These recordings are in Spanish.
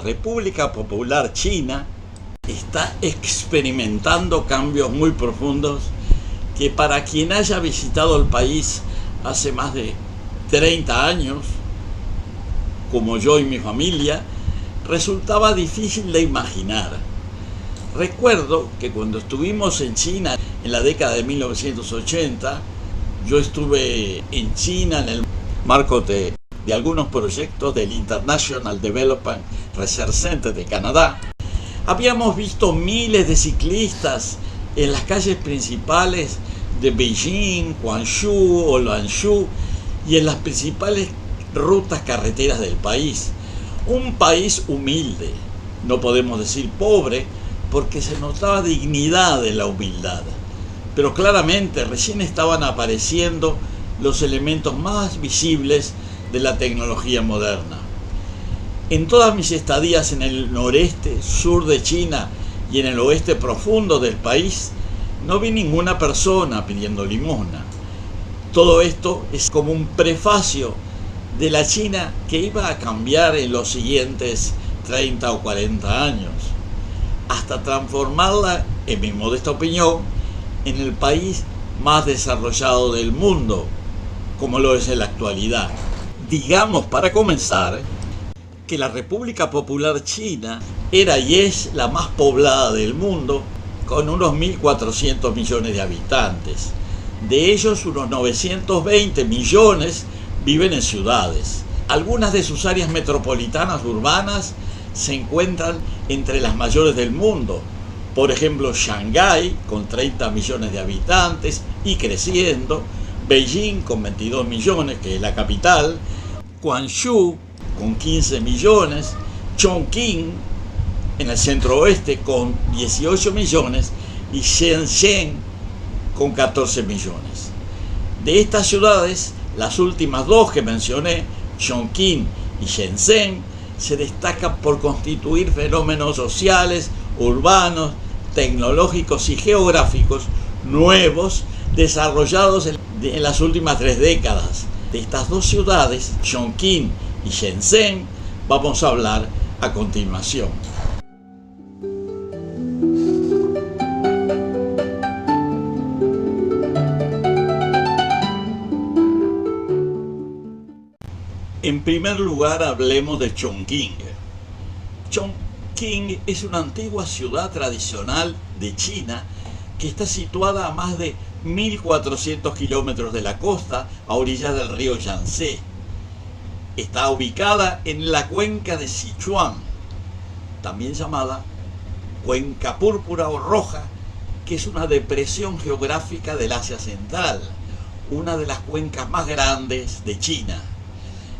República Popular China está experimentando cambios muy profundos que para quien haya visitado el país hace más de 30 años, como yo y mi familia, resultaba difícil de imaginar. Recuerdo que cuando estuvimos en China en la década de 1980, yo estuve en China en el marco de algunos proyectos del International Development Research Center de Canadá. Habíamos visto miles de ciclistas en las calles principales de Beijing, Guangzhou o Lanzhou y en las principales rutas carreteras del país. Un país humilde, no podemos decir pobre, porque se notaba dignidad en la humildad. Pero claramente recién estaban apareciendo los elementos más visibles de la tecnología moderna. En todas mis estadías en el noreste, sur de China y en el oeste profundo del país, no vi ninguna persona pidiendo limosna. Todo esto es como un prefacio de la China que iba a cambiar en los siguientes 30 o 40 años, hasta transformarla, en mi modesta opinión, en el país más desarrollado del mundo, como lo es en la actualidad. Digamos, para comenzar, que la República Popular China era y es la más poblada del mundo, con unos 1.400 millones de habitantes. De ellos, unos 920 millones viven en ciudades. Algunas de sus áreas metropolitanas urbanas se encuentran entre las mayores del mundo. Por ejemplo, Shanghái, con 30 millones de habitantes y creciendo, Beijing, con 22 millones, que es la capital, Guangzhou, con 15 millones, Chongqing, en el centro oeste, con 18 millones, y Shenzhen, con 14 millones. De estas ciudades, las últimas dos que mencioné, Chongqing y Shenzhen, se destacan por constituir fenómenos sociales, urbanos, tecnológicos y geográficos nuevos desarrollados en las últimas 3 décadas. De estas dos ciudades, Chongqing y Shenzhen, vamos a hablar a continuación. En primer lugar, hablemos de Chongqing. Chongqing es una antigua ciudad tradicional de China que está situada a más de 1.400 kilómetros de la costa, a orillas del río Yangtze. Está ubicada en la cuenca de Sichuan, también llamada Cuenca Púrpura o Roja, que es una depresión geográfica del Asia Central, una de las cuencas más grandes de China.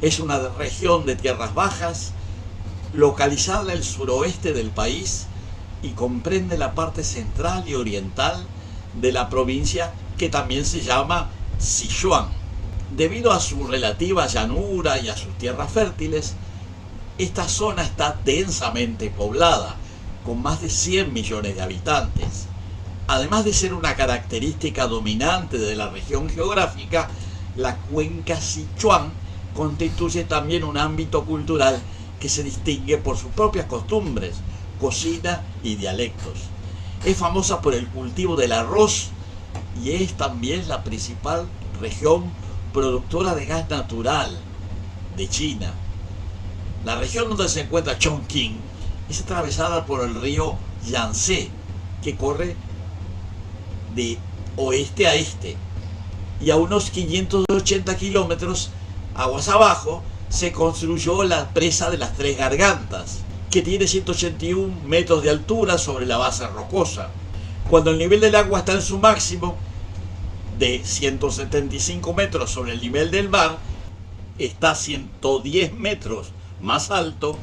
Es una región de tierras bajas, localizada en el suroeste del país y comprende la parte central y oriental de la provincia que también se llama Sichuan. Debido a su relativa llanura y a sus tierras fértiles, esta zona está densamente poblada, con más de 100 millones de habitantes. Además de ser una característica dominante de la región geográfica, la cuenca Sichuan constituye también un ámbito cultural que se distingue por sus propias costumbres, cocina y dialectos. Es famosa por el cultivo del arroz y es también la principal región productora de gas natural de China. La región donde se encuentra Chongqing es atravesada por el río Yangtze, que corre de oeste a este, y a unos 580 kilómetros aguas abajo se construyó la presa de las Tres Gargantas, que tiene 181 metros de altura sobre la base rocosa. Cuando el nivel del agua está en su máximo, de 175 metros sobre el nivel del mar, está 110 metros más alto.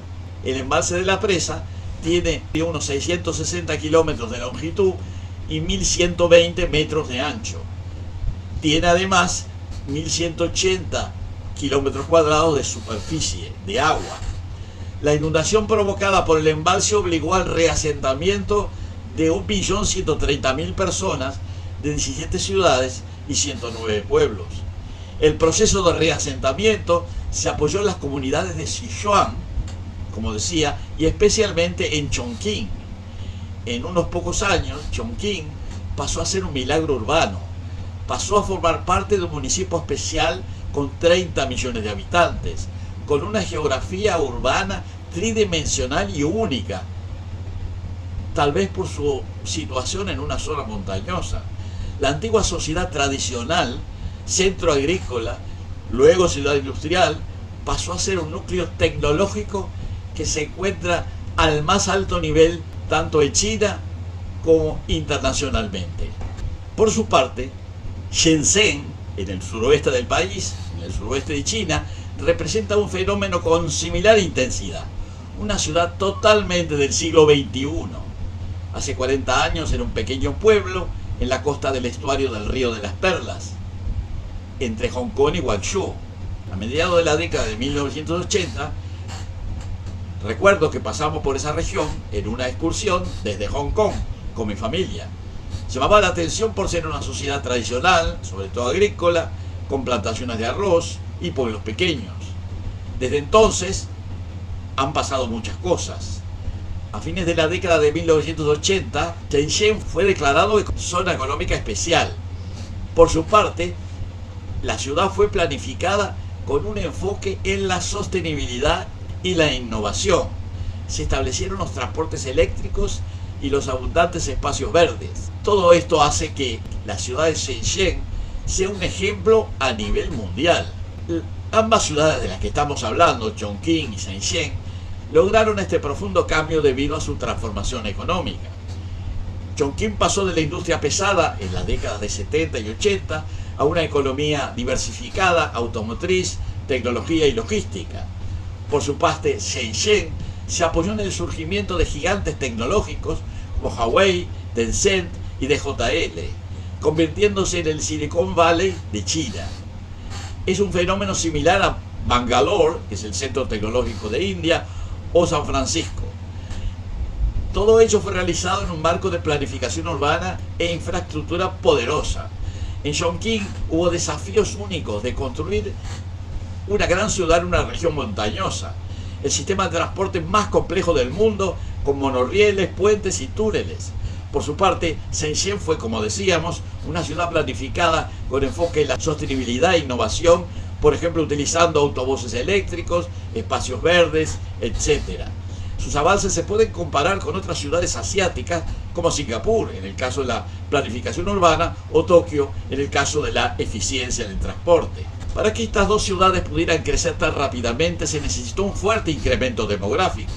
El embalse de la presa tiene unos 660 kilómetros de longitud y 1120 metros de ancho. Tiene además 1180 kilómetros cuadrados de superficie de agua. La inundación provocada por el embalse obligó al reasentamiento de 1.130.000 personas de 17 ciudades y 109 pueblos. El proceso de reasentamiento se apoyó en las comunidades de Sichuan, como decía, y especialmente en Chongqing. En unos pocos años, Chongqing pasó a ser un milagro urbano. Pasó a formar parte de un municipio especial con 30 millones de habitantes, con una geografía urbana tridimensional y única, tal vez por su situación en una zona montañosa. La antigua sociedad tradicional, centro agrícola, luego ciudad industrial, pasó a ser un núcleo tecnológico que se encuentra al más alto nivel tanto en China como internacionalmente. Por su parte, Shenzhen, en el suroeste del país, en el suroeste de China, representa un fenómeno con similar intensidad. Una ciudad totalmente del siglo XXI. Hace 40 años era un pequeño pueblo en la costa del estuario del Río de las Perlas, entre Hong Kong y Guangzhou. A mediados de la década de 1980, recuerdo que pasamos por esa región en una excursión desde Hong Kong con mi familia. Llamaba la atención por ser una sociedad tradicional, sobre todo agrícola, con plantaciones de arroz y pueblos pequeños. Desde entonces han pasado muchas cosas. A fines de la década de 1980, Shenzhen fue declarado zona económica especial. Por su parte, la ciudad fue planificada con un enfoque en la sostenibilidad y la innovación. Se establecieron los transportes eléctricos y los abundantes espacios verdes. Todo esto hace que la ciudad de Shenzhen sea un ejemplo a nivel mundial. Ambas ciudades de las que estamos hablando, Chongqing y Shenzhen, lograron este profundo cambio debido a su transformación económica. Chongqing pasó de la industria pesada en las décadas de 70 y 80 a una economía diversificada, automotriz, tecnología y logística. Por su parte, Shenzhen se apoyó en el surgimiento de gigantes tecnológicos como Huawei, Tencent y DJL, convirtiéndose en el Silicon Valley de China. Es un fenómeno similar a Bangalore, que es el centro tecnológico de India, o San Francisco. Todo ello fue realizado en un marco de planificación urbana e infraestructura poderosa. En Chongqing hubo desafíos únicos de construir una gran ciudad en una región montañosa, el sistema de transporte más complejo del mundo, con monorrieles, puentes y túneles. Por su parte, Shenzhen fue, como decíamos, una ciudad planificada con enfoque en la sostenibilidad e innovación, por ejemplo, utilizando autobuses eléctricos, espacios verdes, etc. Sus avances se pueden comparar con otras ciudades asiáticas, como Singapur, en el caso de la planificación urbana, o Tokio, en el caso de la eficiencia en el transporte. Para que estas dos ciudades pudieran crecer tan rápidamente, se necesitó un fuerte incremento demográfico.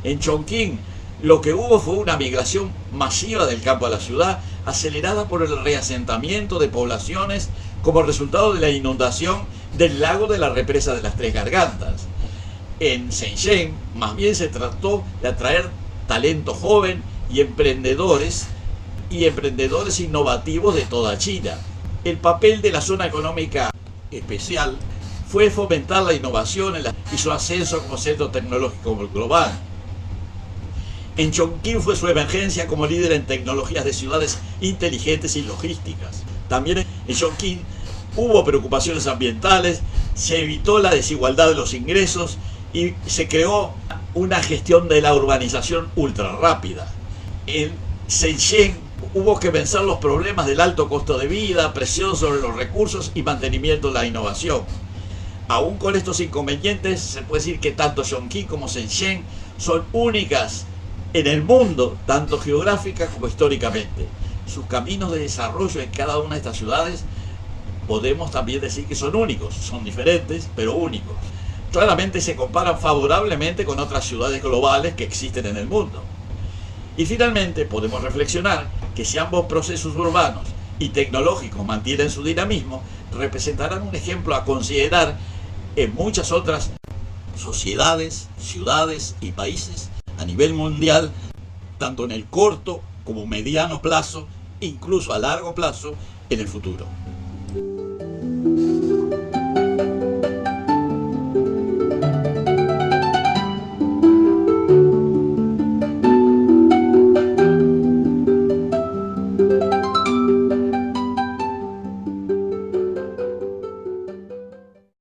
En Chongqing, lo que hubo fue una migración masiva del campo a la ciudad, acelerada por el reasentamiento de poblaciones como resultado de la inundación del lago de la represa de las Tres Gargantas. En Shenzhen, más bien se trató de atraer talento joven y emprendedores innovativos de toda China. El papel de la zona económica especial fue fomentar la innovación y su ascenso como centro tecnológico global. En Chongqing fue su emergencia como líder en tecnologías de ciudades inteligentes y logísticas. También en Chongqing hubo preocupaciones ambientales, se evitó la desigualdad de los ingresos y se creó una gestión de la urbanización ultra rápida. En Shenzhen hubo que vencer los problemas del alto costo de vida, presión sobre los recursos y mantenimiento de la innovación. Aún con estos inconvenientes, se puede decir que tanto Chongqing como Shenzhen son únicas en el mundo, tanto geográfica como históricamente. Sus caminos de desarrollo en cada una de estas ciudades podemos también decir que son únicos, son diferentes, pero únicos. Claramente se comparan favorablemente con otras ciudades globales que existen en el mundo. Y finalmente podemos reflexionar que si ambos procesos urbanos y tecnológicos mantienen su dinamismo, representarán un ejemplo a considerar en muchas otras sociedades, ciudades y países a nivel mundial, tanto en el corto como mediano plazo, incluso a largo plazo en el futuro.